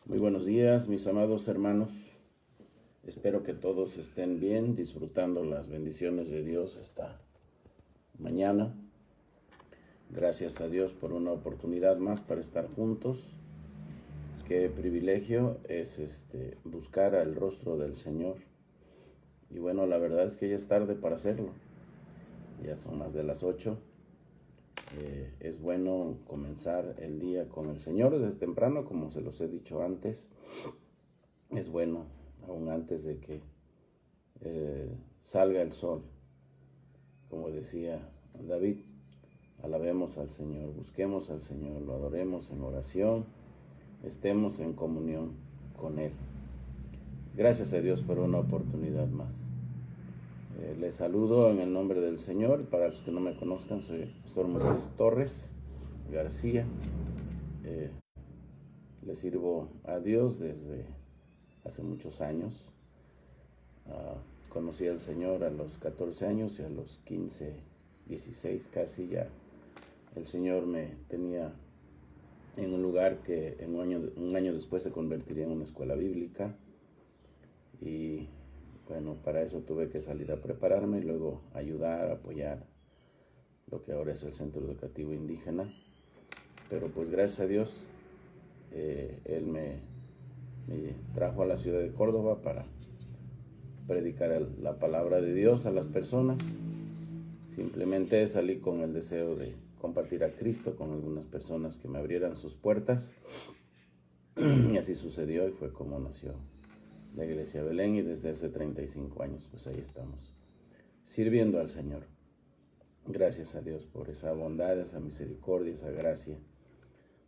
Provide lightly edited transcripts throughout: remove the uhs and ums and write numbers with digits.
Muy buenos días, mis amados hermanos. Espero que todos estén bien, disfrutando las bendiciones de Dios esta mañana. Gracias a Dios por una oportunidad más para estar juntos. Qué privilegio es buscar el rostro del Señor. Y bueno, la verdad es que ya es tarde para hacerlo. Ya son más de las 8. Es bueno comenzar el día con el Señor desde temprano, como se los he dicho antes. Es bueno, aún antes de que salga el sol. Como decía David, alabemos al Señor, busquemos al Señor, lo adoremos en oración, estemos en comunión con Él. Gracias a Dios por una oportunidad más. Les saludo en el nombre del Señor. Para los que no me conozcan, soy el pastor Moisés Torres García. Le sirvo a Dios desde hace muchos años. Conocí al Señor a los 14 años y a los 15, 16 casi ya el Señor me tenía en un lugar que un año después se convertiría en una escuela bíblica. Y bueno, para eso tuve que salir a prepararme y luego ayudar, apoyar lo que ahora es el Centro Educativo Indígena. Pero pues gracias a Dios, Él me trajo a la ciudad de Córdoba para predicar la palabra de Dios a las personas. Simplemente salí con el deseo de compartir a Cristo con algunas personas que me abrieran sus puertas. Y así sucedió y fue como nació la Iglesia Belén, y desde hace 35 años pues ahí estamos, sirviendo al Señor. Gracias a Dios por esa bondad, esa misericordia, esa gracia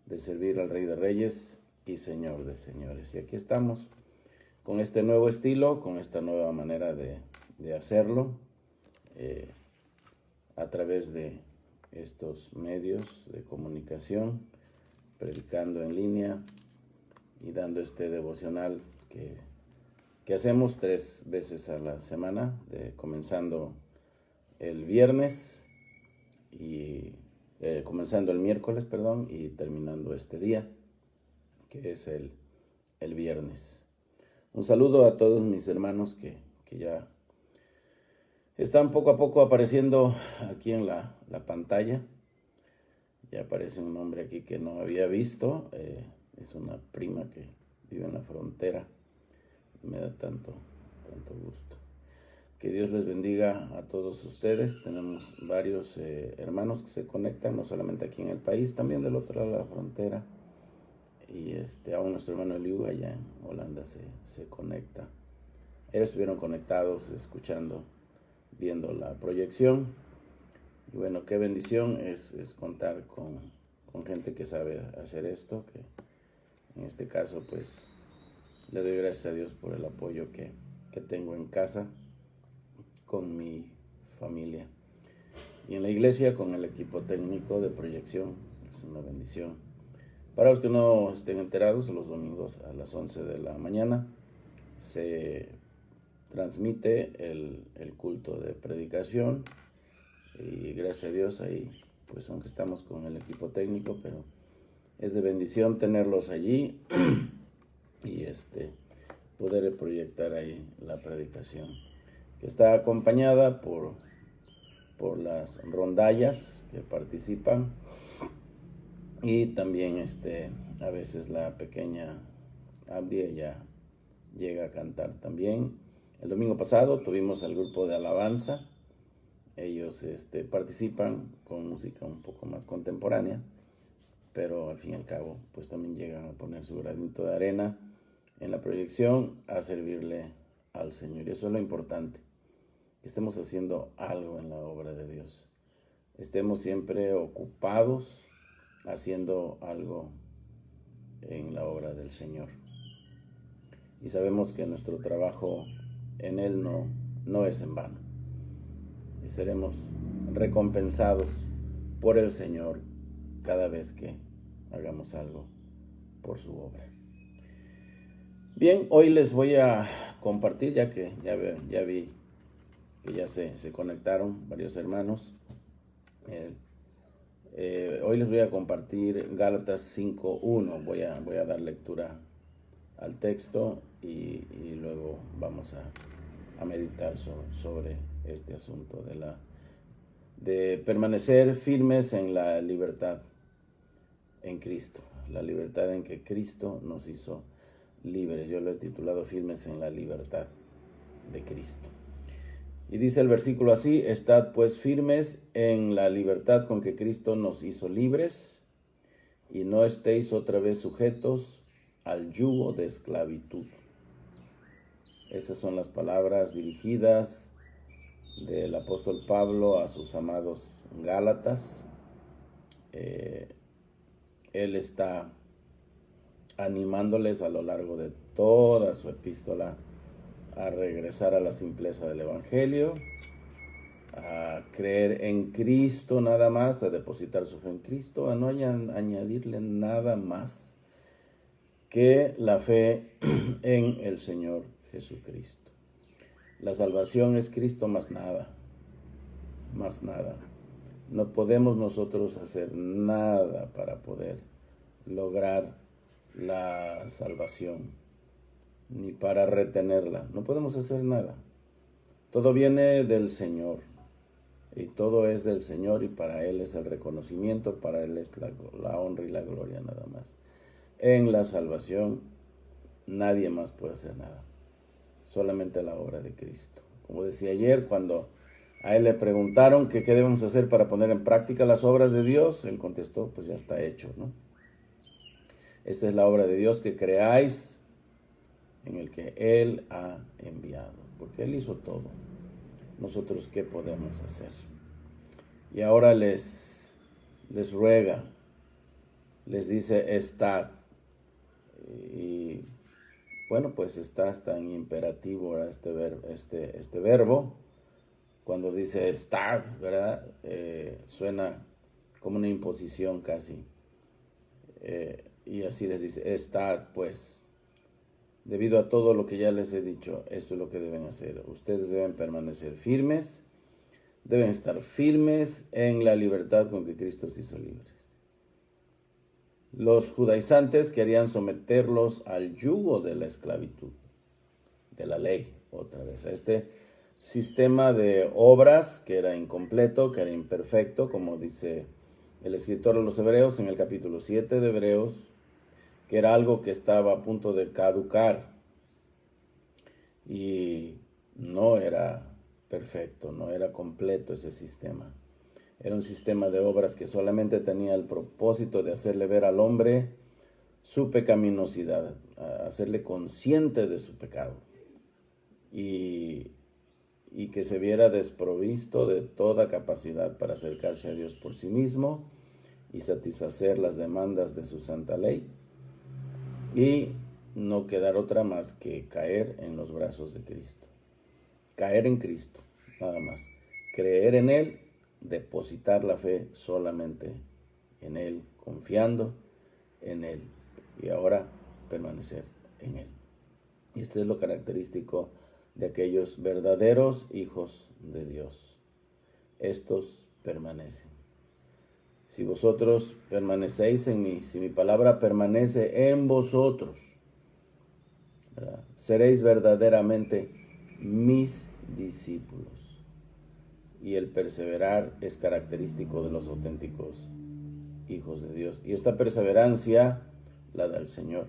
de servir al Rey de Reyes y Señor de Señores. Y aquí estamos con este nuevo estilo, con esta nueva manera de hacerlo, a través de estos medios de comunicación, predicando en línea y dando este devocional que hacemos 3 veces a la semana, comenzando el viernes y comenzando el miércoles, y terminando este día, que es el viernes. Un saludo a todos mis hermanos que ya están poco a poco apareciendo aquí en la pantalla. Ya aparece un nombre aquí que no había visto. Es una prima que vive en la frontera. Me da tanto gusto. Que Dios les bendiga a todos ustedes. Tenemos varios hermanos que se conectan, no solamente aquí en el país, también del otro lado de la frontera. Y aún nuestro hermano Eliu allá en Holanda se conecta. Ellos estuvieron conectados, escuchando, viendo la proyección. Y bueno, qué bendición es contar con gente que sabe hacer esto, que en este caso pues le doy gracias a Dios por el apoyo que tengo en casa, con mi familia, y en la iglesia con el equipo técnico de proyección. Es una bendición. Para los que no estén enterados, los domingos a las 11 de la mañana se transmite el culto de predicación, y gracias a Dios ahí, pues aunque estamos con el equipo técnico, pero es de bendición tenerlos allí y poder proyectar ahí la predicación, que está acompañada por las rondallas que participan, y también a veces la pequeña Abdia ya llega a cantar también. El domingo pasado tuvimos al grupo de alabanza. Ellos participan con música un poco más contemporánea, pero al fin y al cabo pues también llegan a poner su granito de arena en la proyección, a servirle al Señor. Y eso es lo importante, que estemos haciendo algo en la obra de Dios. Estemos siempre ocupados haciendo algo en la obra del Señor. Y sabemos que nuestro trabajo en Él no es en vano. Y seremos recompensados por el Señor cada vez que hagamos algo por su obra. Bien, hoy les voy a compartir, ya que ya vi que ya se conectaron varios hermanos. Hoy les voy a compartir Gálatas 5:1. Voy a dar lectura al texto y luego vamos a meditar sobre este asunto de permanecer firmes en la libertad en Cristo, la libertad en que Cristo nos hizo libres. Yo lo he titulado Firmes en la libertad de Cristo. Y dice el versículo así: estad pues firmes en la libertad con que Cristo nos hizo libres, y no estéis otra vez sujetos al yugo de esclavitud. Esas son las palabras dirigidas del apóstol Pablo a sus amados Gálatas. Él está animándoles a lo largo de toda su epístola a regresar a la simpleza del Evangelio, a creer en Cristo nada más, a depositar su fe en Cristo, a no añadirle nada más que la fe en el Señor Jesucristo. La salvación es Cristo más nada, más nada. No podemos nosotros hacer nada para poder lograr la salvación, ni para retenerla. No podemos hacer nada. Todo viene del Señor, y todo es del Señor, y para Él es el reconocimiento, para Él es la honra y la gloria nada más. En la salvación nadie más puede hacer nada, solamente la obra de Cristo. Como decía ayer, cuando a Él le preguntaron que qué debemos hacer para poner en práctica las obras de Dios, Él contestó, pues ya está hecho, ¿no? Esta es la obra de Dios, que creáis en el que Él ha enviado, porque Él hizo todo. Nosotros, ¿qué podemos hacer? Y ahora les ruega, les dice, estad. Y bueno, pues está en imperativo, ¿verdad? Este verbo, cuando dice estad, ¿verdad? Suena como una imposición casi. Y así les dice, estad pues. Debido a todo lo que ya les he dicho, esto es lo que deben hacer. Ustedes deben permanecer firmes, deben estar firmes en la libertad con que Cristo os hizo libres. Los judaizantes querían someterlos al yugo de la esclavitud, de la ley, otra vez, a este sistema de obras que era incompleto, que era imperfecto, como dice el escritor de los Hebreos en el capítulo 7 de Hebreos, que era algo que estaba a punto de caducar y no era perfecto, no era completo ese sistema. Era un sistema de obras que solamente tenía el propósito de hacerle ver al hombre su pecaminosidad, hacerle consciente de su pecado y que se viera desprovisto de toda capacidad para acercarse a Dios por sí mismo y satisfacer las demandas de su santa ley, y no quedar otra más que caer en los brazos de Cristo. Caer en Cristo, nada más. Creer en Él, depositar la fe solamente en Él, confiando en Él, y ahora permanecer en Él. Y esto es lo característico de aquellos verdaderos hijos de Dios. Estos permanecen. Si vosotros permanecéis en mí, si mi palabra permanece en vosotros, ¿verdad?, seréis verdaderamente mis discípulos. Y el perseverar es característico de los auténticos hijos de Dios. Y esta perseverancia la da el Señor.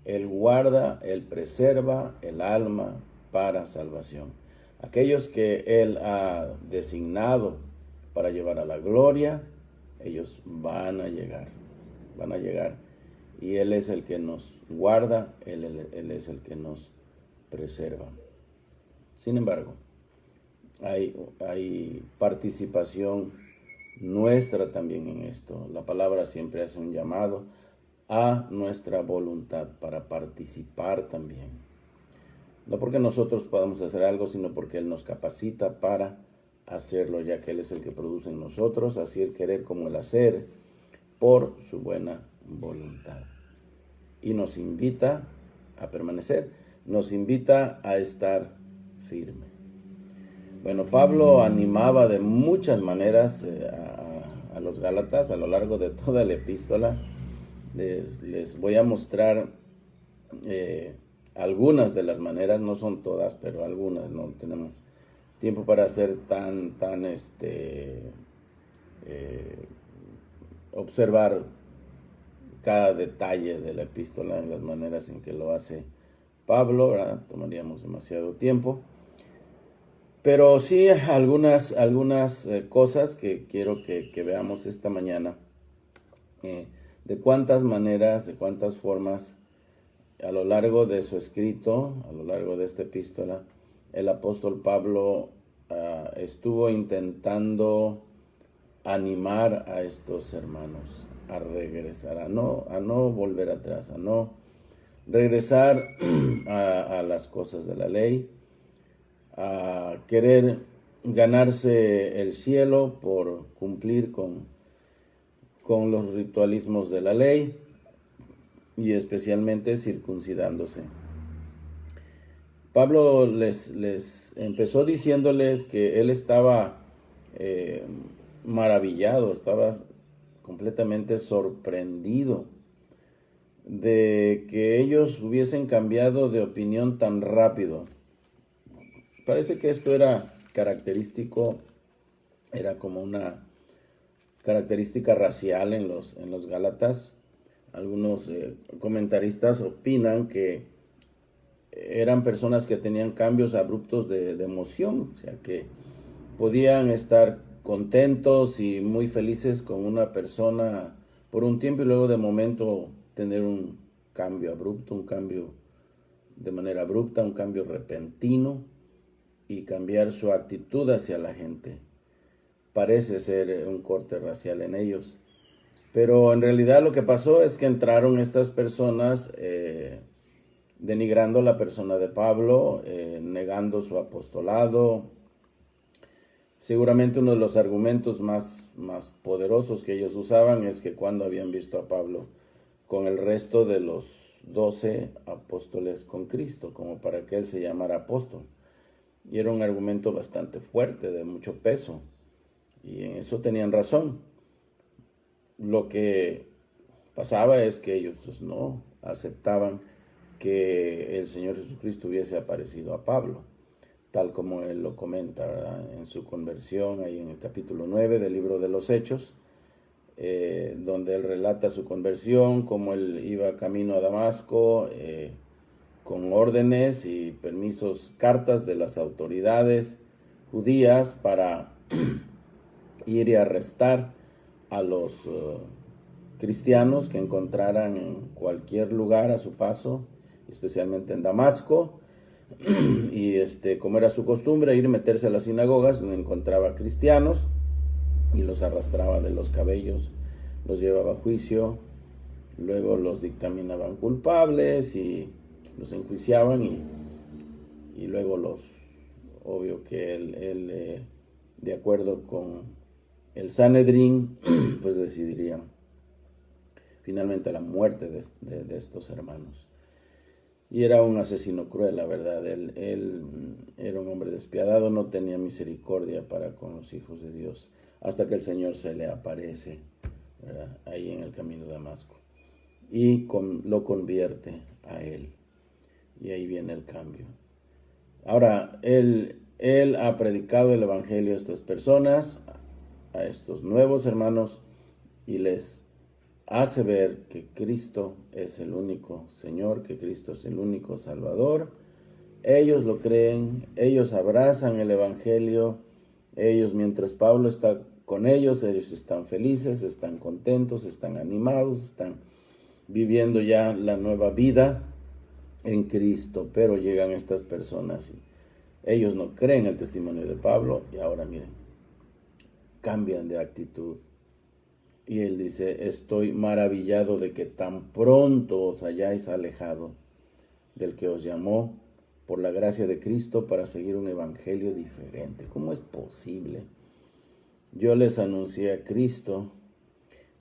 Él guarda, Él preserva el alma para salvación. Aquellos que Él ha designado para llevar a la gloria, ellos van a llegar. Y Él es el que nos guarda, Él es el que nos preserva. Sin embargo, hay participación nuestra también en esto. La palabra siempre hace un llamado a nuestra voluntad para participar también. No porque nosotros podamos hacer algo, sino porque Él nos capacita para hacerlo, ya que Él es el que produce en nosotros, así el querer como el hacer, por su buena voluntad. Y nos invita a permanecer, nos invita a estar firme. Bueno, Pablo animaba de muchas maneras a los Gálatas a lo largo de toda la epístola. Les voy a mostrar algunas de las maneras, no son todas, pero algunas, no tenemos tiempo para hacer observar cada detalle de la epístola en las maneras en que lo hace Pablo, ¿verdad? Tomaríamos demasiado tiempo. Pero sí algunas cosas que quiero que veamos esta mañana. De cuántas maneras, de cuántas formas, a lo largo de su escrito, a lo largo de esta epístola, el apóstol Pablo estuvo intentando animar a estos hermanos a regresar, a no volver atrás, a no regresar a las cosas de la ley, a querer ganarse el cielo por cumplir con los ritualismos de la ley y especialmente circuncidándose. Pablo les empezó diciéndoles que él estaba maravillado, estaba completamente sorprendido de que ellos hubiesen cambiado de opinión tan rápido. Parece que esto era característico, era como una característica racial en los Gálatas. Algunos comentaristas opinan que eran personas que tenían cambios abruptos de emoción, o sea que podían estar contentos y muy felices con una persona por un tiempo y luego de momento tener un cambio abrupto, un cambio de manera abrupta, un cambio repentino y cambiar su actitud hacia la gente. Parece ser un corte racial en ellos. Pero en realidad lo que pasó es que entraron estas personas denigrando la persona de Pablo, negando su apostolado. Seguramente uno de los argumentos más poderosos que ellos usaban es que cuando habían visto a Pablo con el resto de los 12 apóstoles con Cristo, como para que él se llamara apóstol. Y era un argumento bastante fuerte, de mucho peso. Y en eso tenían razón. Lo que pasaba es que ellos no aceptaban que el Señor Jesucristo hubiese aparecido a Pablo, tal como él lo comenta, ¿verdad? En su conversión, ahí en el capítulo 9 del libro de los Hechos, donde él relata su conversión, cómo él iba camino a Damasco, con órdenes y permisos, cartas de las autoridades judías para ir y arrestar a los cristianos que encontraran en cualquier lugar a su paso, especialmente en Damasco, y como era su costumbre, ir a meterse a las sinagogas donde encontraba cristianos y los arrastraba de los cabellos, los llevaba a juicio, luego los dictaminaban culpables y los enjuiciaban y luego obvio que él de acuerdo con el Sanedrín, pues decidirían finalmente la muerte de estos hermanos. Y era un asesino cruel, la verdad. Él era un hombre despiadado, no tenía misericordia para con los hijos de Dios, hasta que el Señor se le aparece, ¿verdad? Ahí en el camino de Damasco. Y lo convierte a él. Y ahí viene el cambio. Ahora, él ha predicado el evangelio a estas personas, a estos nuevos hermanos, y les hace ver que Cristo es el único Señor, que Cristo es el único Salvador. Ellos lo creen, ellos abrazan el evangelio, ellos, mientras Pablo está con ellos están felices, están contentos, están animados, están viviendo ya la nueva vida en Cristo, pero llegan estas personas y ellos no creen el testimonio de Pablo y ahora miren, cambian de actitud. Y él dice, estoy maravillado de que tan pronto os hayáis alejado del que os llamó por la gracia de Cristo para seguir un evangelio diferente. ¿Cómo es posible? Yo les anuncié a Cristo,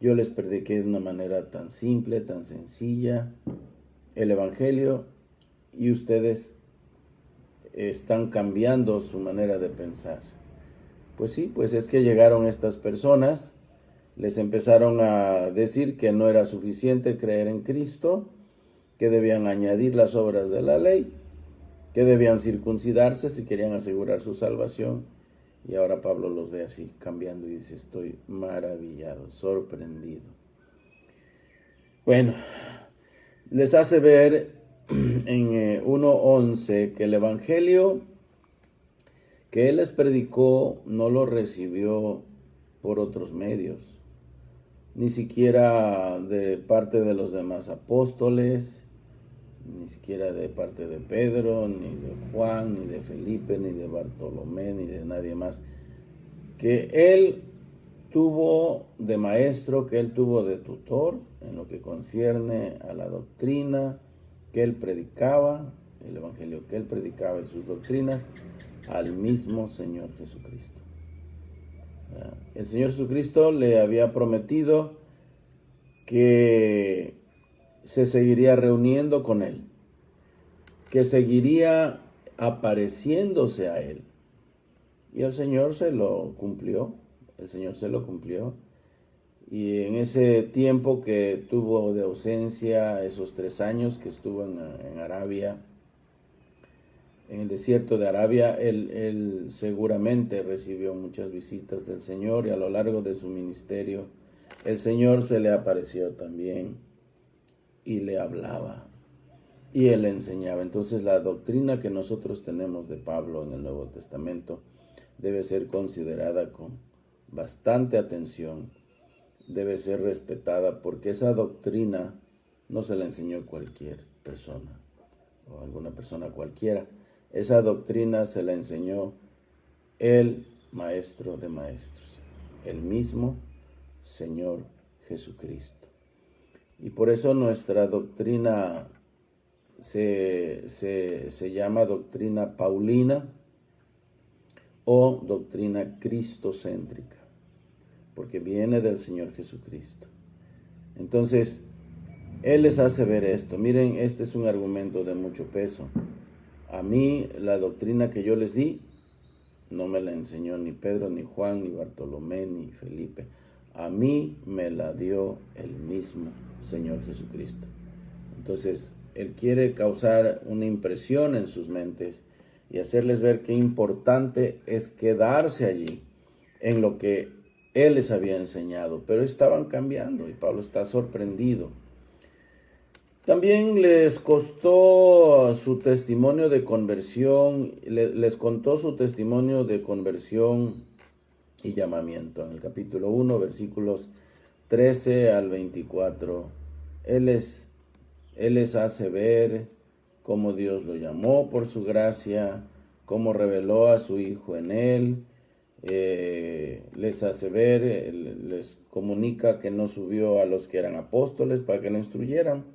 yo les prediqué de una manera tan simple, tan sencilla, el evangelio, y ustedes están cambiando su manera de pensar. Pues sí, pues es que llegaron estas personas, les empezaron a decir que no era suficiente creer en Cristo, que debían añadir las obras de la ley, que debían circuncidarse si querían asegurar su salvación. Y ahora Pablo los ve así, cambiando, y dice, estoy maravillado, sorprendido. Bueno, les hace ver en 1:11 que el evangelio que él les predicó no lo recibió por otros medios, ni siquiera de parte de los demás apóstoles, ni siquiera de parte de Pedro, ni de Juan, ni de Felipe, ni de Bartolomé, ni de nadie más. Que él tuvo de maestro, que él tuvo de tutor en lo que concierne a la doctrina que él predicaba, el evangelio que él predicaba y sus doctrinas, al mismo Señor Jesucristo. El Señor Jesucristo le había prometido que se seguiría reuniendo con él, que seguiría apareciéndose a él. Y el Señor se lo cumplió, Y en ese tiempo que tuvo de ausencia, esos 3 años que estuvo en Arabia, en el desierto de Arabia, él seguramente recibió muchas visitas del Señor, y a lo largo de su ministerio, el Señor se le apareció también y le hablaba y él le enseñaba. Entonces la doctrina que nosotros tenemos de Pablo en el Nuevo Testamento debe ser considerada con bastante atención, debe ser respetada, porque esa doctrina no se la enseñó cualquier persona o alguna persona cualquiera. Esa doctrina se la enseñó el Maestro de Maestros, el mismo Señor Jesucristo. Y por eso nuestra doctrina se llama doctrina paulina o doctrina cristocéntrica, porque viene del Señor Jesucristo. Entonces, Él les hace ver esto. Miren, este es un argumento de mucho peso. A mí, la doctrina que yo les di, no me la enseñó ni Pedro, ni Juan, ni Bartolomé, ni Felipe. A mí me la dio el mismo Señor Jesucristo. Entonces, Él quiere causar una impresión en sus mentes y hacerles ver qué importante es quedarse allí en lo que Él les había enseñado. Pero estaban cambiando y Pablo está sorprendido. También les costó su testimonio de conversión, les contó su testimonio de conversión y llamamiento. En el capítulo 1, versículos 13 al 24, Él les hace ver cómo Dios lo llamó por su gracia, cómo reveló a su Hijo en él. Les hace ver, les comunica que no subió a los que eran apóstoles para que le instruyeran,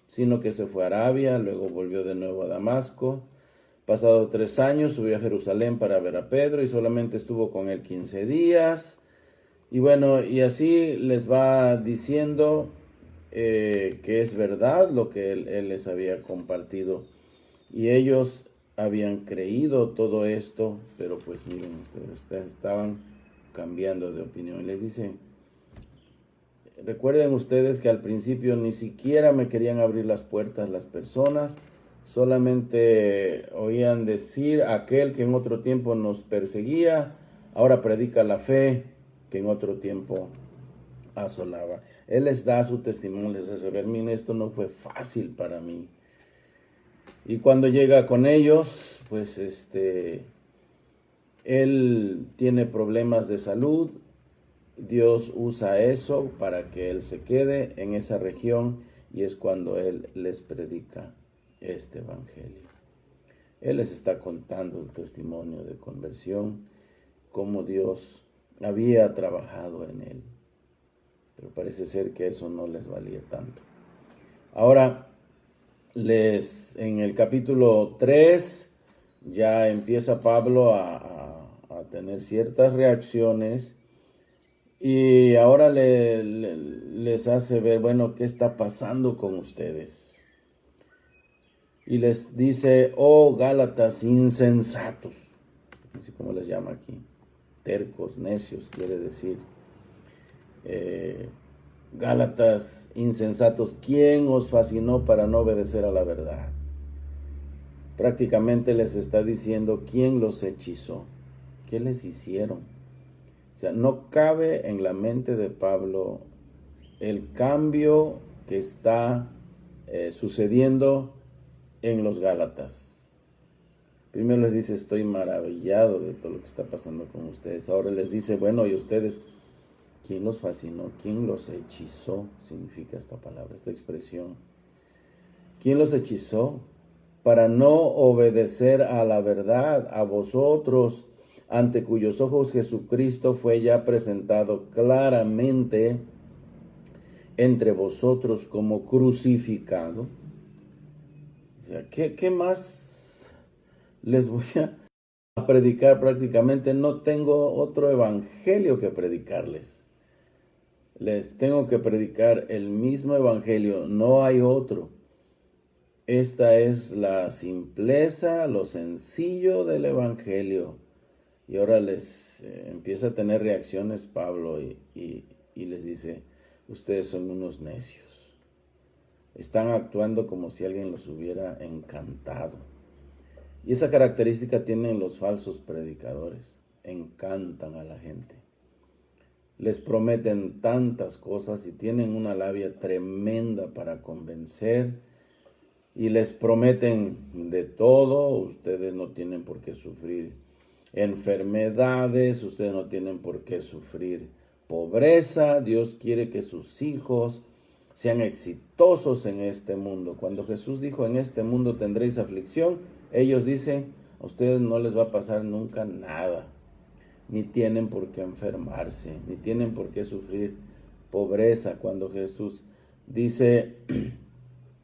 sino que se fue a Arabia, luego volvió de nuevo a Damasco. Pasado 3 años subió a Jerusalén para ver a Pedro y solamente estuvo con él 15 días. Y bueno, y así les va diciendo que es verdad lo que él les había compartido. Y ellos habían creído todo esto, pero pues miren, ustedes estaban cambiando de opinión. Y les dice, recuerden ustedes que al principio ni siquiera me querían abrir las puertas las personas, solamente oían decir, aquel que en otro tiempo nos perseguía, ahora predica la fe que en otro tiempo asolaba. Él les da su testimonio, les hace ver, miren, esto no fue fácil para mí. Y cuando llega con ellos, pues él tiene problemas de salud. Dios usa eso para que él se quede en esa región, y es cuando él les predica este evangelio. Él les está contando el testimonio de conversión, cómo Dios había trabajado en él. Pero parece ser que eso no les valía tanto. Ahora, en el capítulo 3, ya empieza Pablo a tener ciertas reacciones, y ahora les hace ver, bueno, ¿qué está pasando con ustedes? Y les dice, oh Gálatas insensatos, así como les llama aquí, tercos, necios, quiere decir. Gálatas insensatos, ¿quién os fascinó para no obedecer a la verdad? Prácticamente les está diciendo quién los hechizó, qué les hicieron. O sea, no cabe en la mente de Pablo el cambio que está sucediendo en los Gálatas. Primero les dice, estoy maravillado de todo lo que está pasando con ustedes. Ahora les dice, bueno, ¿y ustedes quién los fascinó? ¿Quién los hechizó? Significa esta palabra, esta expresión. ¿Quién los hechizó para no obedecer a la verdad, a vosotros, ante cuyos ojos Jesucristo fue ya presentado claramente entre vosotros como crucificado? O sea, ¿qué más les voy a predicar? Prácticamente no tengo otro evangelio que predicarles. Les tengo que predicar el mismo evangelio, no hay otro. Esta es la simpleza, lo sencillo del evangelio. Y ahora les empieza a tener reacciones Pablo y les dice, ustedes son unos necios. Están actuando como si alguien los hubiera encantado. Y esa característica tienen los falsos predicadores. Encantan a la gente. Les prometen tantas cosas y tienen una labia tremenda para convencer. Y les prometen de todo. Ustedes no tienen por qué sufrir enfermedades. Ustedes no tienen por qué sufrir pobreza. Dios quiere que sus hijos sean exitosos en este mundo. Cuando Jesús dijo, en este mundo tendréis aflicción, ellos dicen, a ustedes no les va a pasar nunca nada. Ni tienen por qué enfermarse, ni tienen por qué sufrir pobreza. Cuando Jesús dice,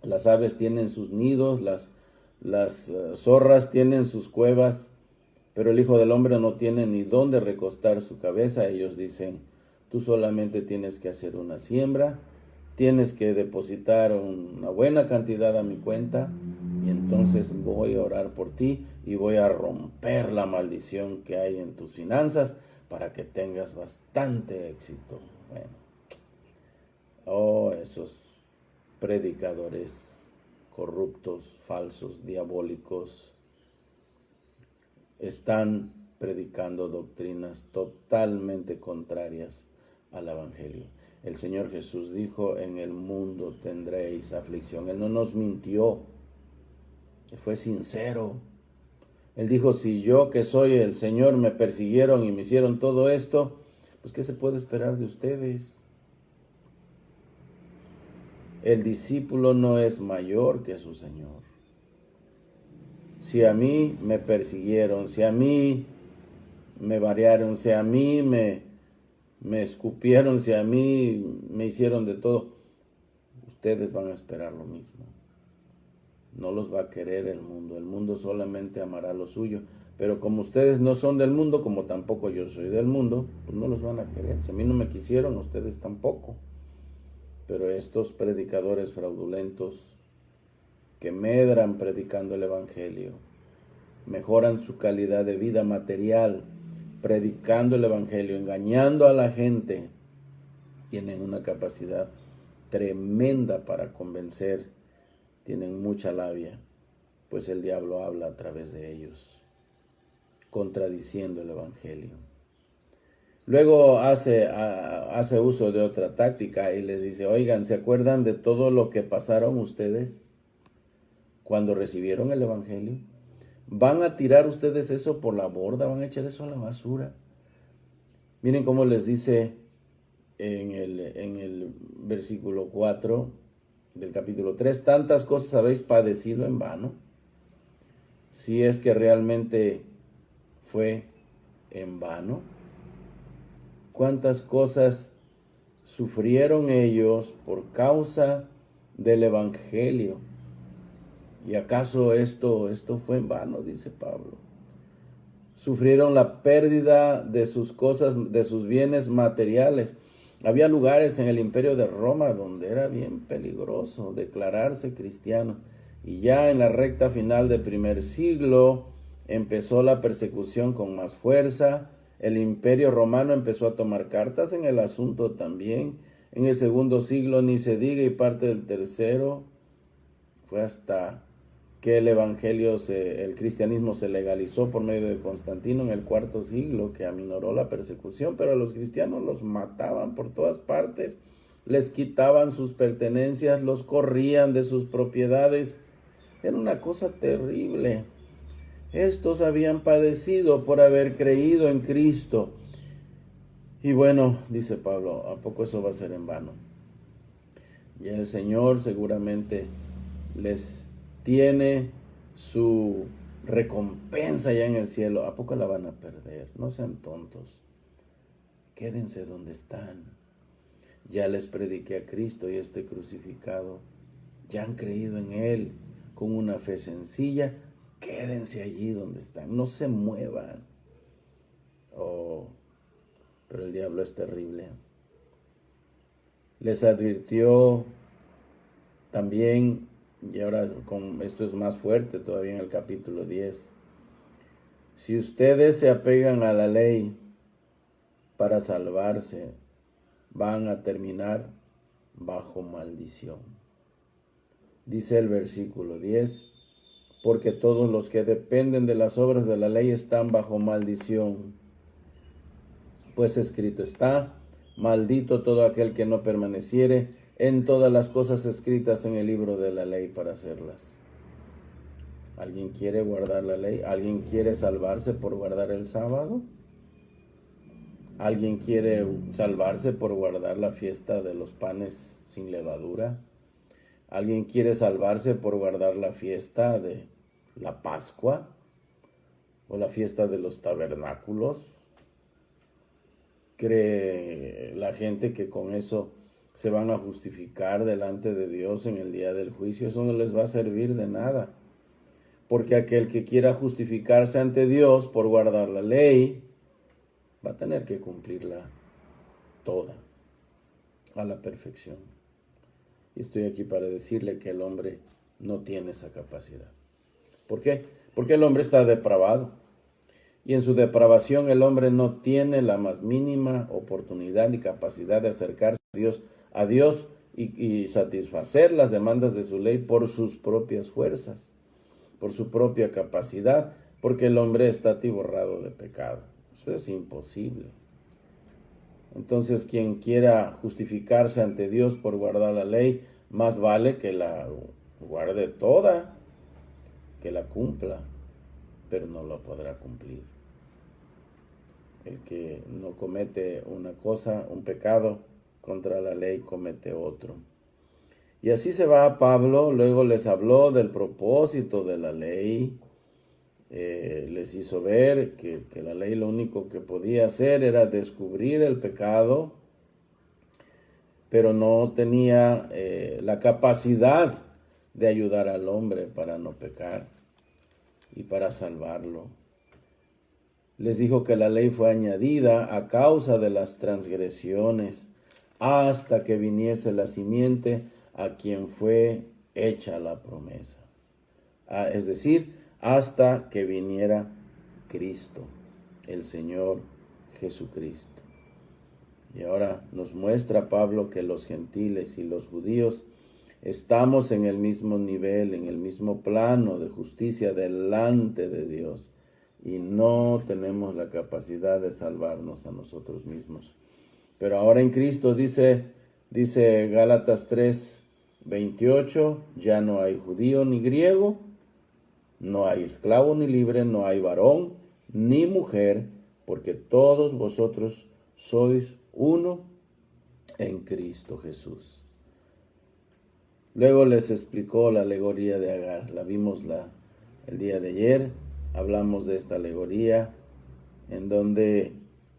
las aves tienen sus nidos, las zorras tienen sus cuevas, pero el Hijo del Hombre no tiene ni dónde recostar su cabeza. Ellos dicen, tú solamente tienes que hacer una siembra, tienes que depositar una buena cantidad a mi cuenta y entonces voy a orar por ti y voy a romper la maldición que hay en tus finanzas para que tengas bastante éxito. Bueno, esos predicadores corruptos, falsos, diabólicos, están predicando doctrinas totalmente contrarias al evangelio. El Señor Jesús dijo, en el mundo tendréis aflicción. Él no nos mintió, Él fue sincero. Él dijo, si yo que soy el Señor me persiguieron y me hicieron todo esto, pues ¿qué se puede esperar de ustedes? El discípulo no es mayor que su Señor. Si a mí me persiguieron, si a mí me variaron, si a mí me escupieron, si a mí me hicieron de todo, ustedes van a esperar lo mismo. No los va a querer el mundo solamente amará lo suyo, pero como ustedes no son del mundo, como tampoco yo soy del mundo, pues no los van a querer. Si a mí no me quisieron, ustedes tampoco. Pero estos predicadores fraudulentos que medran predicando el evangelio, mejoran su calidad de vida material, predicando el evangelio, engañando a la gente, tienen una capacidad tremenda para convencer, tienen mucha labia, pues el diablo habla a través de ellos, contradiciendo el evangelio. Luego hace uso de otra táctica y les dice, oigan, ¿se acuerdan de todo lo que pasaron ustedes cuando recibieron el evangelio? ¿Van a tirar ustedes eso por la borda? ¿Van a echar eso a la basura? Miren cómo les dice en el versículo 4 del capítulo 3, tantas cosas habéis padecido en vano. Si es que realmente fue en vano. ¿Cuántas cosas sufrieron ellos por causa del evangelio? ¿Y acaso esto fue en vano? Dice Pablo. Sufrieron la pérdida de sus cosas, de sus bienes materiales. Había lugares en el Imperio de Roma donde era bien peligroso declararse cristiano. Y ya en la recta final del primer siglo empezó la persecución con más fuerza. El Imperio Romano empezó a tomar cartas en el asunto también. en el segundo siglo ni se diga, y parte del tercero. Fue hasta que el cristianismo se legalizó por medio de Constantino en el cuarto siglo, que aminoró la persecución, pero a los cristianos los mataban por todas partes, les quitaban sus pertenencias, los corrían de sus propiedades. Era una cosa terrible. Estos habían padecido por haber creído en Cristo. Y bueno, dice Pablo, ¿a poco eso va a ser en vano? Y el Señor seguramente les tiene su recompensa ya en el cielo. ¿A poco la van a perder? No sean tontos. Quédense donde están. Ya les prediqué a Cristo y este crucificado. Ya han creído en Él con una fe sencilla. Quédense allí donde están. No se muevan. Oh, pero el diablo es terrible. Les advirtió también, y ahora esto es más fuerte todavía en el capítulo 10. Si ustedes se apegan a la ley para salvarse, van a terminar bajo maldición. Dice el versículo 10, porque todos los que dependen de las obras de la ley están bajo maldición. Pues escrito está, maldito todo aquel que no permaneciere en todas las cosas escritas en el libro de la ley para hacerlas. ¿Alguien quiere guardar la ley? ¿Alguien quiere salvarse por guardar el sábado? ¿Alguien quiere salvarse por guardar la fiesta de los panes sin levadura? ¿Alguien quiere salvarse por guardar la fiesta de la Pascua o la fiesta de los tabernáculos? ¿Cree la gente que con eso se van a justificar delante de Dios en el día del juicio? Eso no les va a servir de nada. Porque aquel que quiera justificarse ante Dios por guardar la ley, va a tener que cumplirla toda, a la perfección. Y estoy aquí para decirle que el hombre no tiene esa capacidad. ¿Por qué? Porque el hombre está depravado. Y en su depravación el hombre no tiene la más mínima oportunidad ni capacidad de acercarse a Dios y satisfacer las demandas de su ley por sus propias fuerzas, por su propia capacidad, porque el hombre está atiborrado de pecado. Eso es imposible. Entonces, quien quiera justificarse ante Dios por guardar la ley, más vale que la guarde toda, que la cumpla, pero no lo podrá cumplir. El que no comete una cosa, un pecado contra la ley, comete otro. Y así se va Pablo, luego les habló del propósito de la ley, les hizo ver que la ley lo único que podía hacer era descubrir el pecado, pero no tenía la capacidad de ayudar al hombre para no pecar y para salvarlo. Les dijo que la ley fue añadida a causa de las transgresiones hasta que viniese la simiente a quien fue hecha la promesa. Es decir, hasta que viniera Cristo, el Señor Jesucristo. Y ahora nos muestra Pablo que los gentiles y los judíos estamos en el mismo nivel, en el mismo plano de justicia delante de Dios. Y no tenemos la capacidad de salvarnos a nosotros mismos. Pero ahora en Cristo dice Gálatas 3:28, ya no hay judío ni griego, no hay esclavo ni libre, no hay varón ni mujer, porque todos vosotros sois uno en Cristo Jesús. Luego les explicó la alegoría de Agar, la vimos el día de ayer. Hablamos de esta alegoría en donde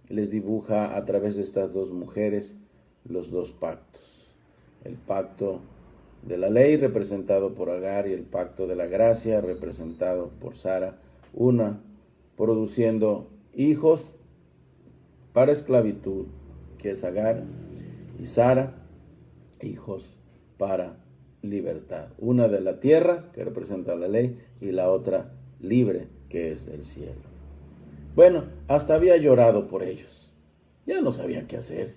les dibuja a través de estas dos mujeres los dos pactos. El pacto de la ley representado por Agar y el pacto de la gracia representado por Sara, una produciendo hijos para esclavitud, que es Agar, y Sara, hijos para libertad. Una de la tierra, que representa la ley, y la otra libre, que es el cielo. Bueno, hasta había llorado por ellos. Ya no sabía qué hacer.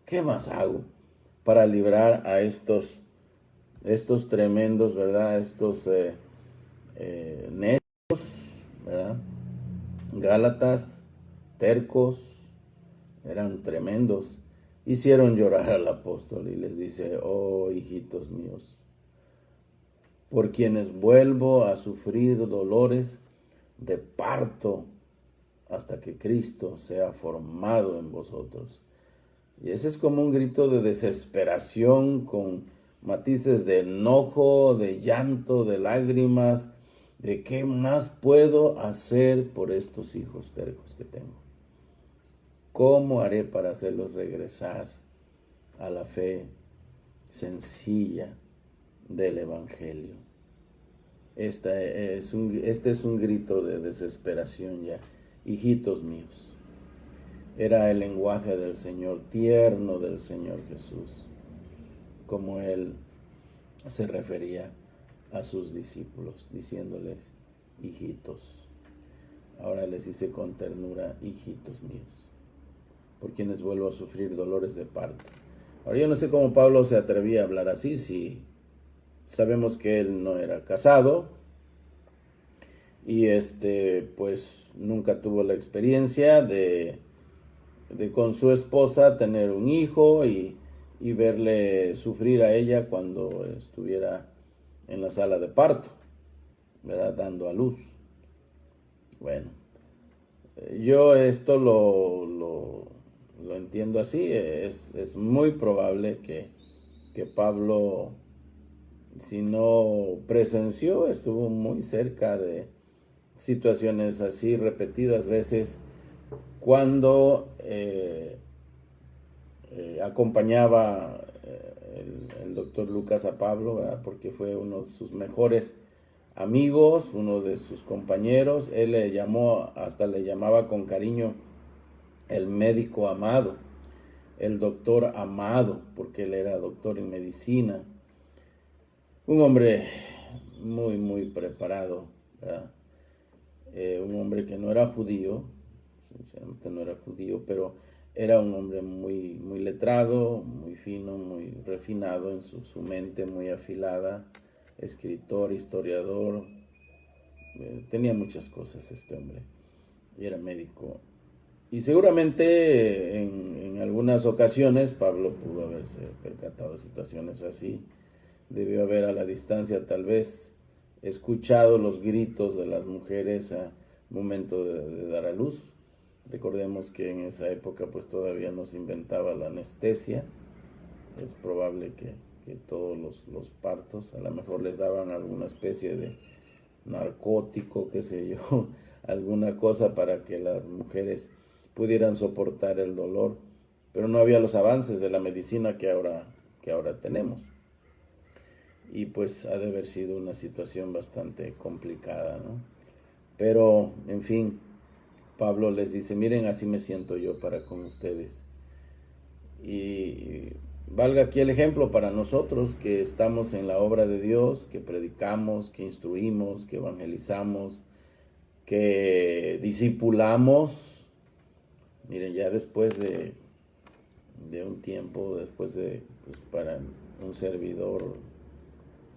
¿Qué más hago? para librar a estos tremendos, ¿verdad? Estos necios, ¿verdad? Gálatas, tercos, eran tremendos. Hicieron llorar al apóstol y les dice: oh, hijitos míos, por quienes vuelvo a sufrir dolores de parto hasta que Cristo sea formado en vosotros. Y ese es como un grito de desesperación con matices de enojo, de llanto, de lágrimas, de qué más puedo hacer por estos hijos tercos que tengo. ¿Cómo haré para hacerlos regresar a la fe sencilla del Evangelio? Este es un grito de desesperación ya. Hijitos míos. Era el lenguaje del Señor, tierno del Señor Jesús, como Él se refería a sus discípulos, diciéndoles: hijitos. Ahora les dice con ternura: hijitos míos, por quienes vuelvo a sufrir dolores de parto. Ahora yo no sé cómo Pablo se atrevía a hablar así, si sabemos que él no era casado y pues nunca tuvo la experiencia de con su esposa tener un hijo y verle sufrir a ella cuando estuviera en la sala de parto, ¿verdad? Dando a luz. Bueno, yo esto lo entiendo así. Es muy probable que Pablo, si no presenció, estuvo muy cerca de situaciones así repetidas veces cuando acompañaba el doctor Lucas a Pablo, ¿verdad? Porque fue uno de sus mejores amigos, uno de sus compañeros. Él hasta le llamaba con cariño el médico amado, el doctor amado, porque él era doctor en medicina. Un hombre muy, muy preparado, ¿verdad? Un hombre que no era judío, sinceramente no era judío, pero era un hombre muy, muy letrado, muy fino, muy refinado en su mente, muy afilada, escritor, historiador, tenía muchas cosas este hombre, y era médico. Y seguramente en algunas ocasiones Pablo pudo haberse percatado de situaciones así, debió haber a la distancia tal vez escuchado los gritos de las mujeres a momento de dar a luz. Recordemos que en esa época pues todavía no se inventaba la anestesia. Es probable que todos los partos a lo mejor les daban alguna especie de narcótico, qué sé yo, alguna cosa para que las mujeres pudieran soportar el dolor, pero no había los avances de la medicina que ahora tenemos. Y pues ha de haber sido una situación bastante complicada, ¿no? Pero, en fin, Pablo les dice: miren, así me siento yo para con ustedes. Y valga aquí el ejemplo para nosotros que estamos en la obra de Dios, que predicamos, que instruimos, que evangelizamos, que discipulamos. Miren, ya después de un tiempo, después de, pues, para un servidor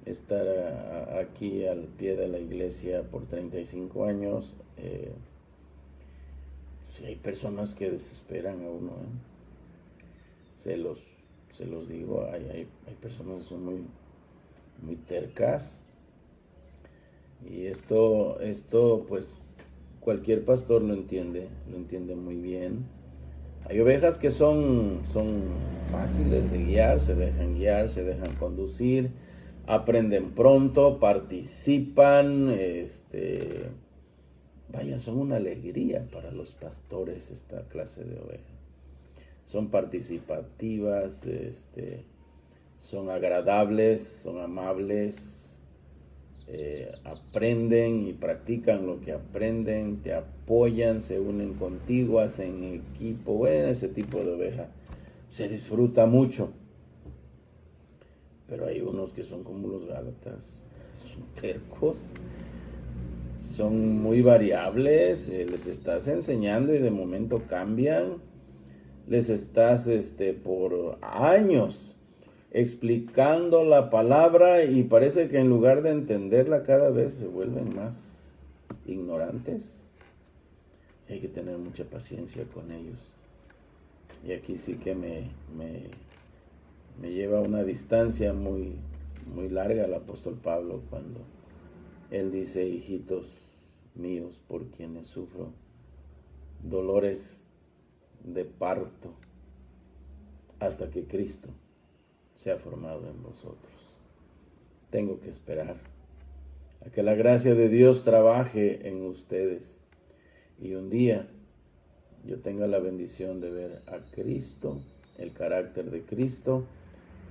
estar aquí al pie de la iglesia por 35 años, sí hay personas que desesperan a uno, se los digo, hay personas que son muy, muy tercas, y esto pues cualquier pastor lo entiende muy bien. Hay ovejas que son fáciles de guiar, se dejan conducir, aprenden pronto, participan, vaya, son una alegría para los pastores esta clase de ovejas. Son participativas, son agradables, son amables, aprenden y practican lo que aprenden, te apoyan, se unen contigo, hacen equipo. Bueno, ese tipo de oveja se disfruta mucho. Pero hay unos que son como los Gálatas, son tercos, son muy variables, les estás enseñando y de momento cambian, les estás por años explicando la palabra y parece que en lugar de entenderla cada vez se vuelven más ignorantes. Hay que tener mucha paciencia con ellos. Y aquí sí que me lleva a una distancia muy larga el apóstol Pablo cuando él dice: hijitos míos, por quienes sufro dolores de parto hasta que Cristo se ha formado en vosotros. Tengo que esperar a que la gracia de Dios trabaje en ustedes y un día yo tenga la bendición de ver a Cristo, el carácter de Cristo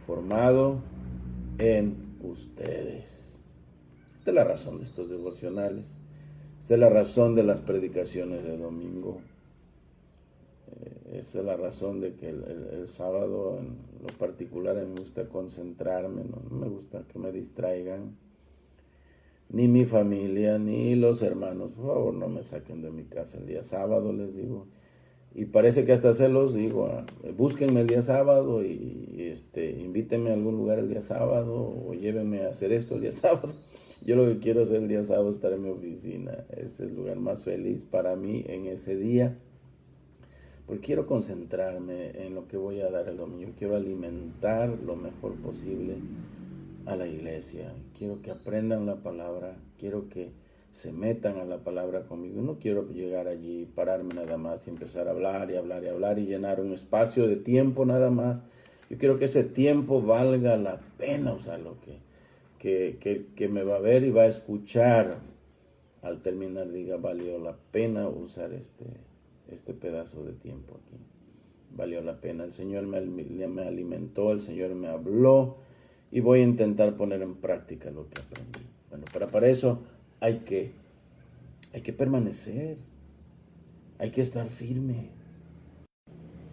formado en ustedes. Esta es la razón de estos devocionales. Esta es la razón de las predicaciones de domingo. Esa es la razón de que el sábado, en lo particular, me gusta concentrarme, no me gusta que me distraigan, ni mi familia, ni los hermanos. Por favor, no me saquen de mi casa el día sábado, les digo. Y parece que hasta se los digo: búsquenme el día sábado y invítenme a algún lugar el día sábado, o llévenme a hacer esto el día sábado. Yo lo que quiero hacer el día sábado es estar en mi oficina. Es el lugar más feliz para mí en ese día, porque quiero concentrarme en lo que voy a dar el domingo. Quiero alimentar lo mejor posible a la iglesia. Quiero que aprendan la palabra. Quiero que se metan a la palabra conmigo. No quiero llegar allí, pararme nada más y empezar a hablar y hablar y hablar y llenar un espacio de tiempo nada más. Yo quiero que ese tiempo valga la pena, o sea, lo que me va a ver y va a escuchar al terminar diga: valió la pena usar este pedazo de tiempo aquí. Valió la pena. El Señor me alimentó, el Señor me habló y voy a intentar poner en práctica lo que aprendí. Bueno, pero para eso hay que permanecer, hay que estar firme.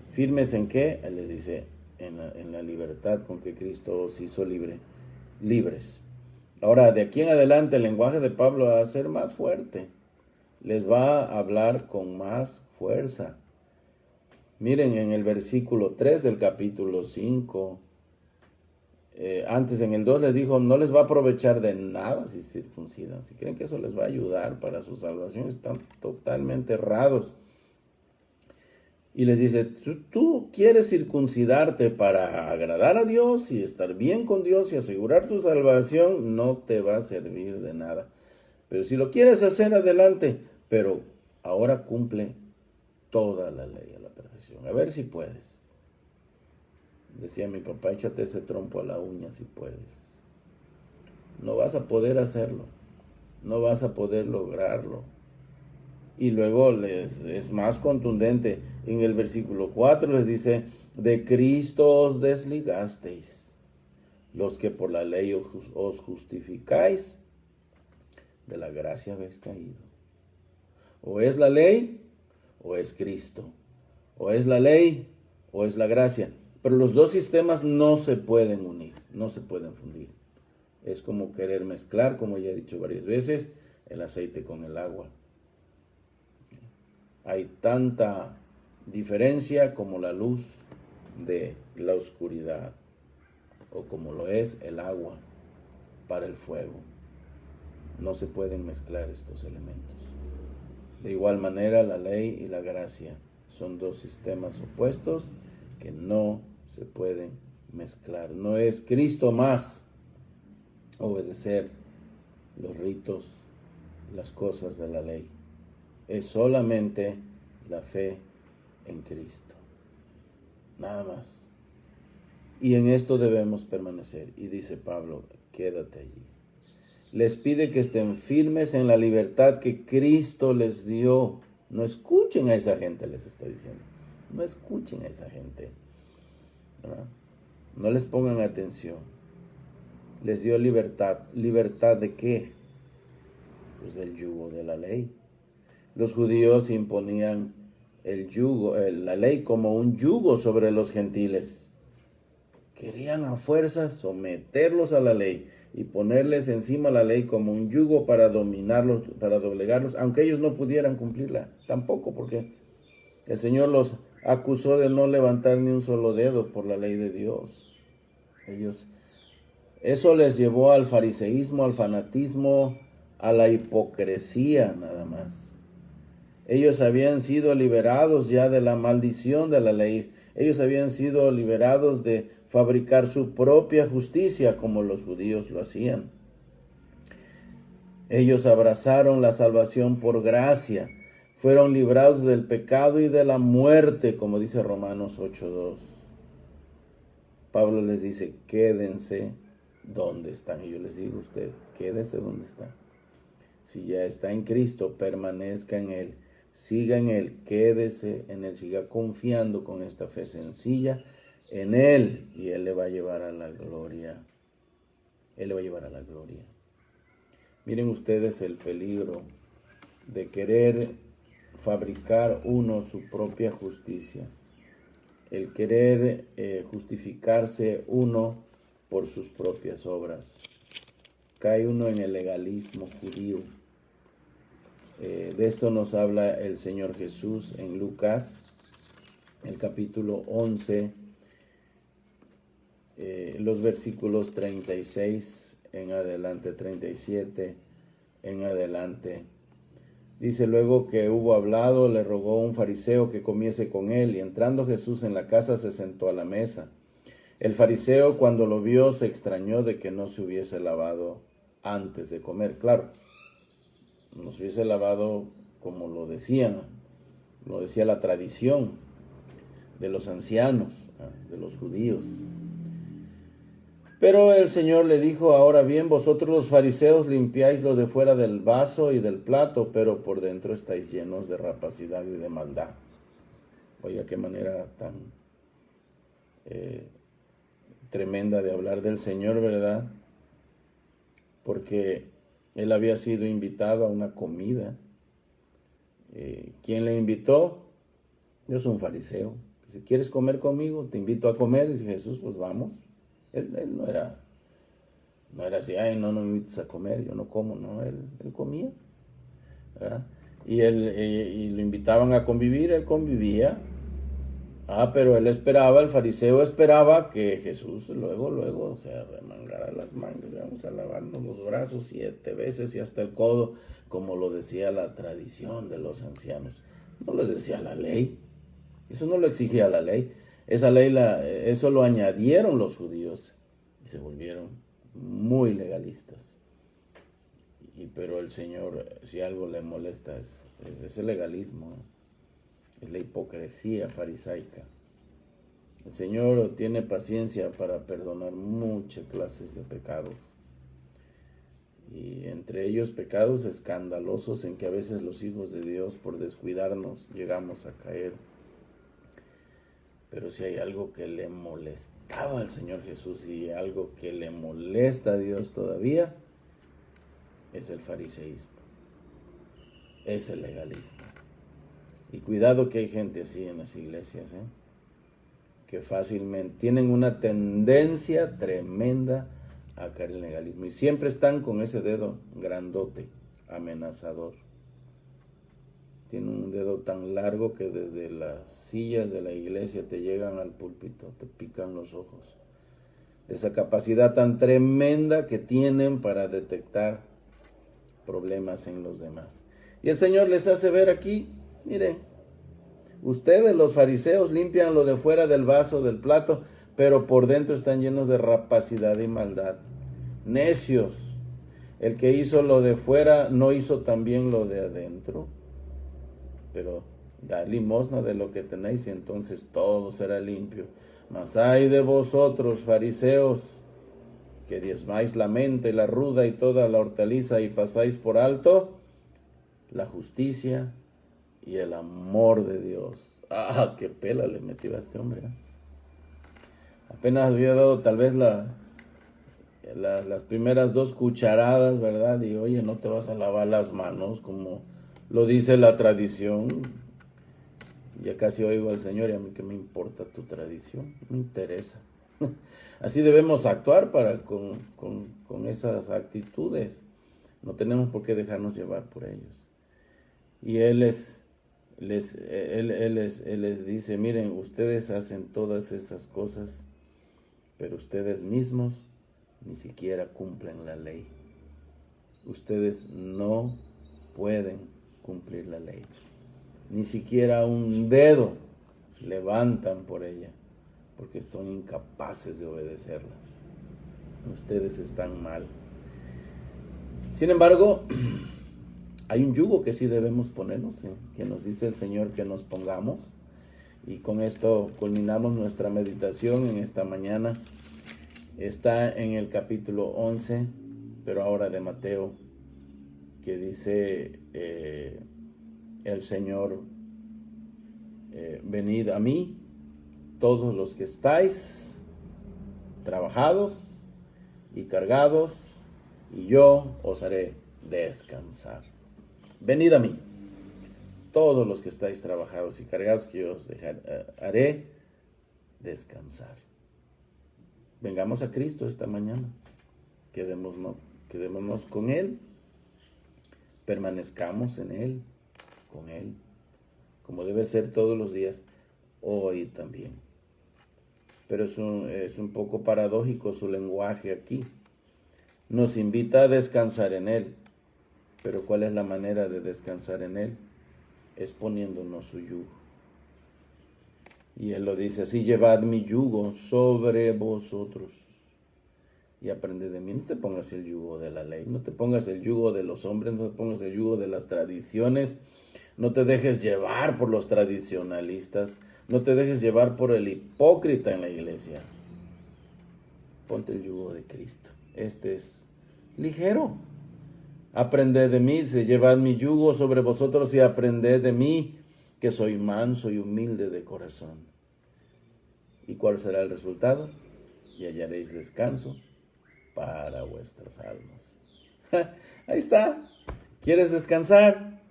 ¿Firmes en qué? Él les dice: en la libertad con que Cristo os hizo libres. Ahora, de aquí en adelante, el lenguaje de Pablo va a ser más fuerte. Les va a hablar con más fuerza. Miren en el versículo 3 del capítulo 5. Antes en el 2 les dijo: no les va a aprovechar de nada si circuncidan. Si creen que eso les va a ayudar para su salvación, están totalmente errados. Y les dice: tú quieres circuncidarte para agradar a Dios y estar bien con Dios y asegurar tu salvación, no te va a servir de nada. Pero si lo quieres hacer, adelante. Pero ahora cumple toda la ley a la perfección. A ver si puedes. Decía mi papá: échate ese trompo a la uña si puedes. No vas a poder hacerlo. No vas a poder lograrlo. Y luego es más contundente. En el versículo 4 les dice: de Cristo os desligasteis, los que por la ley os justificáis, de la gracia habéis caído. O es la ley, o es Cristo. O es la ley, o es la gracia. Pero los dos sistemas no se pueden unir, no se pueden fundir. Es como querer mezclar, como ya he dicho varias veces, el aceite con el agua. Hay tanta diferencia como la luz de la oscuridad, o como lo es el agua para el fuego. No se pueden mezclar estos elementos. De igual manera, la ley y la gracia son dos sistemas opuestos que no se pueden mezclar. No es Cristo más obedecer los ritos, las cosas de la ley. Es solamente la fe en Cristo. Nada más. Y en esto debemos permanecer. Y dice Pablo: quédate allí. Les pide que estén firmes en la libertad que Cristo les dio. No escuchen a esa gente, les está diciendo. No escuchen a esa gente. ¿Verdad? No les pongan atención. Les dio libertad. ¿Libertad de qué? Pues del yugo de la ley. Los judíos imponían el yugo, la ley como un yugo sobre los gentiles. Querían a fuerzas someterlos a la ley y ponerles encima la ley como un yugo para dominarlos, para doblegarlos, aunque ellos no pudieran cumplirla. Tampoco, porque el Señor los acusó de no levantar ni un solo dedo por la ley de Dios. Eso les llevó al fariseísmo, al fanatismo, a la hipocresía nada más. Ellos habían sido liberados ya de la maldición de la ley. Ellos habían sido liberados de fabricar su propia justicia como los judíos lo hacían. Ellos abrazaron la salvación por gracia. Fueron librados del pecado y de la muerte, como dice Romanos 8:2. Pablo les dice, quédense donde están. Y yo les digo a usted, quédese donde está. Si ya está en Cristo, permanezca en Él. Siga en Él, quédese en Él, siga confiando con esta fe sencilla en Él y Él le va a llevar a la gloria. Él le va a llevar a la gloria. Miren ustedes el peligro de querer fabricar uno su propia justicia. El querer justificarse uno por sus propias obras. Cae uno en el legalismo judío. De esto nos habla el Señor Jesús en Lucas, el capítulo 11, los versículos 36 en adelante, 37 en adelante. Dice, luego que hubo hablado, le rogó un fariseo que comiese con él, y entrando Jesús en la casa se sentó a la mesa. El fariseo, cuando lo vio, se extrañó de que no se hubiese lavado antes de comer. Claro, no se hubiese lavado como lo decía la tradición de los ancianos, de los judíos. Pero el Señor le dijo, ahora bien, vosotros los fariseos limpiáis lo de fuera del vaso y del plato, pero por dentro estáis llenos de rapacidad y de maldad. Oiga, qué manera tan tremenda de hablar del Señor, ¿verdad? Porque Él había sido invitado a una comida. ¿Quién le invitó? Yo soy un fariseo. Si quieres comer conmigo, te invito a comer. Dice Jesús, pues vamos. Él no era así, ay, no me invites a comer, yo no como, no, él comía, ¿verdad? Y lo invitaban a convivir, él convivía. Pero él esperaba, el fariseo esperaba que Jesús luego, remangara las mangas, vamos a lavarnos los brazos 7 veces y hasta el codo, como lo decía la tradición de los ancianos. No lo decía la ley, eso no lo exigía la ley. Esa ley, eso lo añadieron los judíos y se volvieron muy legalistas. Pero el Señor, si algo le molesta, es el legalismo, es la hipocresía farisaica. El Señor tiene paciencia para perdonar muchas clases de pecados. Y entre ellos pecados escandalosos en que a veces los hijos de Dios, por descuidarnos, llegamos a caer. Pero si hay algo que le molestaba al Señor Jesús y algo que le molesta a Dios todavía, es el fariseísmo, es el legalismo. Y cuidado que hay gente así en las iglesias, que fácilmente tienen una tendencia tremenda a caer en el legalismo. Y siempre están con ese dedo grandote, amenazador. Tiene un dedo tan largo que desde las sillas de la iglesia te llegan al púlpito, te pican los ojos. De esa capacidad tan tremenda que tienen para detectar problemas en los demás. Y el Señor les hace ver aquí, miren, ustedes los fariseos limpian lo de fuera del vaso, del plato, pero por dentro están llenos de rapacidad y maldad. Necios, el que hizo lo de fuera no hizo también lo de adentro. Pero da limosna de lo que tenéis y entonces todo será limpio. Mas ay de vosotros, fariseos, que diezmáis la mente, la ruda y toda la hortaliza y pasáis por alto la justicia y el amor de Dios. Qué pela le metió a este hombre. Apenas había dado tal vez las primeras 2 cucharadas, ¿verdad? Y oye, no te vas a lavar las manos como lo dice la tradición. Ya casi oigo al Señor, y a mí qué me importa tu tradición, me interesa. Así debemos actuar con esas actitudes. No tenemos por qué dejarnos llevar por ellos. Y Él les dice, miren, ustedes hacen todas esas cosas, pero ustedes mismos ni siquiera cumplen la ley. Ustedes no pueden cumplir la ley. Ni siquiera un dedo levantan por ella, porque son incapaces de obedecerla. Ustedes están mal. Sin embargo, hay un yugo que sí debemos ponernos, que nos dice el Señor que nos pongamos. Y con esto culminamos nuestra meditación en esta mañana. Está en el capítulo 11, pero ahora de Mateo, que dice el Señor, venid a mí, todos los que estáis trabajados y cargados, y yo os haré descansar. Venid a mí, todos los que estáis trabajados y cargados, que yo os haré descansar. Vengamos a Cristo esta mañana, quedémonos con Él, permanezcamos en Él, con Él, como debe ser todos los días, hoy también. Pero es un poco paradójico su lenguaje aquí. Nos invita a descansar en Él, pero ¿cuál es la manera de descansar en Él? Es poniéndonos su yugo. Y Él lo dice así: llevad mi yugo sobre vosotros y aprended de mí. No te pongas el yugo de la ley, no te pongas el yugo de los hombres, no te pongas el yugo de las tradiciones, no te dejes llevar por los tradicionalistas, no te dejes llevar por el hipócrita en la iglesia. Ponte el yugo de Cristo. Este es ligero. Aprended de mí, dice: llevad mi yugo sobre vosotros y aprended de mí, que soy manso y humilde de corazón. ¿Y cuál será el resultado? Y hallaréis descanso para vuestras almas. Ahí está. ¿Quieres descansar?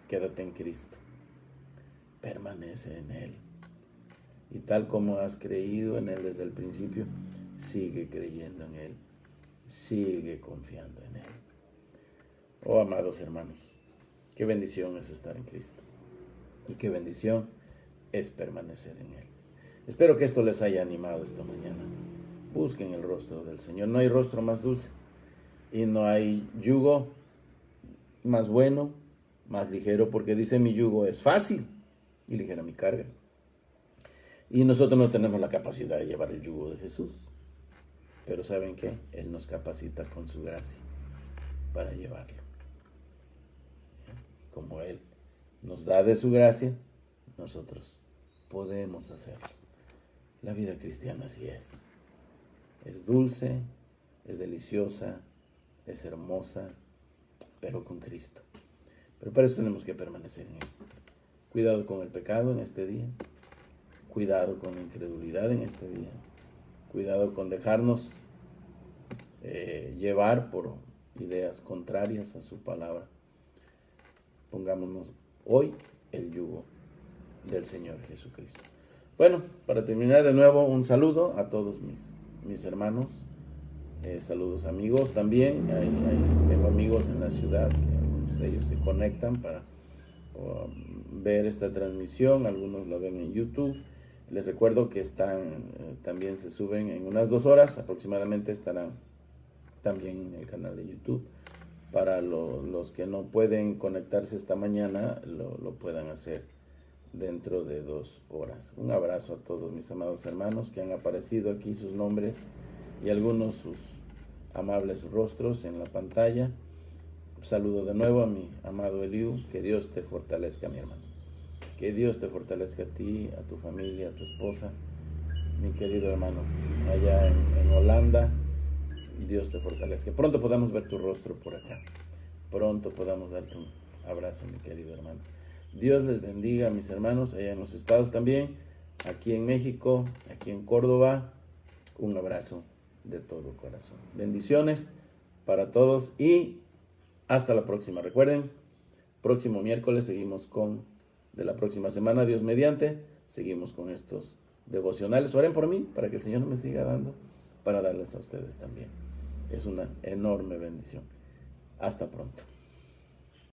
Quédate en Cristo. Permanece en Él. Y tal como has creído en Él desde el principio, sigue creyendo en Él. Sigue confiando en Él. Oh, amados hermanos, qué bendición es estar en Cristo. Y qué bendición es permanecer en Él. Espero que esto les haya animado esta mañana. Busquen el rostro del Señor. No hay rostro más dulce. Y no hay yugo más bueno, más ligero, porque dice: mi yugo es fácil y ligera mi carga. Y nosotros no tenemos la capacidad de llevar el yugo de Jesús. Pero ¿saben qué? Él nos capacita con su gracia para llevarlo. Como Él nos da de su gracia, nosotros podemos hacerlo. La vida cristiana así es. Es dulce, es deliciosa, es hermosa, pero con Cristo. Pero para eso tenemos que permanecer en Él. Cuidado con el pecado en este día. Cuidado con la incredulidad en este día. Cuidado con dejarnos llevar por ideas contrarias a su palabra. Pongámonos hoy el yugo del Señor Jesucristo. Bueno, para terminar de nuevo, un saludo a todos mis hermanos. Saludos amigos también. Tengo amigos en la ciudad que algunos de ellos se conectan para ver esta transmisión. Algunos la ven en YouTube. Les recuerdo que también se suben en unas 2 horas aproximadamente, estarán también en el canal de YouTube. Para los que no pueden conectarse esta mañana, lo puedan hacer dentro de 2 horas. Un abrazo a todos mis amados hermanos que han aparecido aquí, sus nombres y algunos sus amables rostros en la pantalla. Saludo de nuevo a mi amado Eliu. Que Dios te fortalezca, mi hermano. Que Dios te fortalezca a ti, a tu familia, a tu esposa, mi querido hermano, allá en Holanda. Dios te fortalezca. Pronto podamos ver tu rostro por acá. Pronto podamos darte un abrazo, mi querido hermano. Dios les bendiga, mis hermanos, allá en los estados también, aquí en México, aquí en Córdoba. Un abrazo de todo corazón. Bendiciones para todos y hasta la próxima. Recuerden, próximo miércoles seguimos de la próxima semana, Dios mediante, seguimos con estos devocionales. Oren por mí para que el Señor me siga dando, para darles a ustedes también. Es una enorme bendición. Hasta pronto.